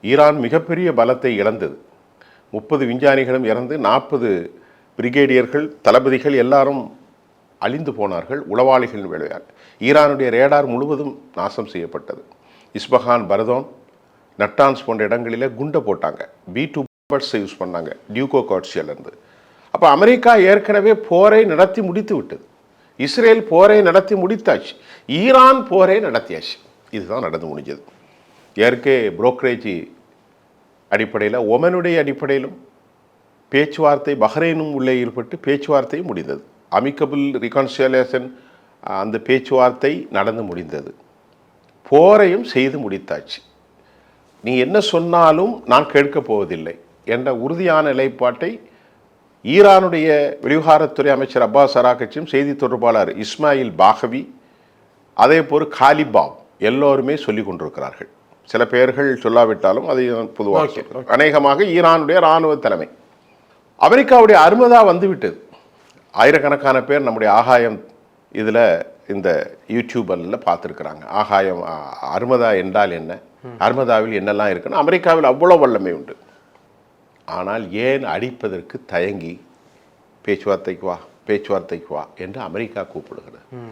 Iran மிகப்பெரிய பலத்தை இழந்தது. 30 விஞ்ஞானிகளும் இறந்து 40 பிரிகேடியர்கள் தளபதிகள் எல்லாரும் அழிந்து போனார்கள் உளவாளிகள் விளையாட. ஈரானுடைய ரேடார் முழுவதும் நாசம் செய்யப்பட்டது. இஸ்பஹான், பரதோன், நட்டான்ஸ் போன்ற இடங்களில் குண்டை போட்டாங்க. B2 பர்ட்ஸை யூஸ் பண்ணாங்க டியூகோ கார்ட்சியிலேருந்து. அப்போ அமெரிக்கா ஏற்கனவே போரை நடத்தி முடித்து விட்டது. இஸ்ரேல் போரை நடத்தி முடித்தாச்சு, ஈரான் போரை நடத்தியாச்சு. இதுதான் நடந்து முடிஞ்சது. ஏற்கே புரோக்கரேஜ் அடிப்படையில் ஒமனுடைய அடிப்படையிலும் பேச்சுவார்த்தை பஹ்ரைனும் உள்ளே ஈடுபட்டு பேச்சுவார்த்தையும் முடிந்தது. அமிக்கபிள் ரிகான்சிலேஷன் அந்த பேச்சுவார்த்தை நடந்து முடிந்தது. போரையும் செய்து முடித்தாச்சு. நீ என்ன சொன்னாலும் நான் கேட்கப் போவதில்லை என்ற உறுதியான நிலைப்பாட்டை ஈரானுடைய வெளிவிவகாரத்துறை அமைச்சர் அப்பாஸ் அராகச்சியும் செய்தி தொடர்பாளர் இஸ்மாயில் பாகவி அதே போல் காலிபாவ் எல்லோருமே சொல்லிக் கொண்டிருக்கிறார்கள். சில பெயர்கள் சொல்லாவிட்டாலும் அதை பொதுவாக அநேகமாக ஈரானுடைய இராணுவ தலைமை. அமெரிக்காவுடைய அருமதா வந்துவிட்டது. ஆயிரக்கணக்கான பேர் நம்முடைய ஆகாயம் இதில் இந்த யூடியூபரில் பார்த்துருக்குறாங்க. ஆகாயம் அருமதா என்றால் என்ன, அருமதாவில் என்னெல்லாம் இருக்குன்னு. அமெரிக்காவில் அவ்வளோ வல்லமை உண்டு. ஆனால் ஏன் அடிப்பதற்கு தயங்கி பேச்சுவார்த்தைக்கு வா என்று அமெரிக்கா கூப்பிடுகிறது.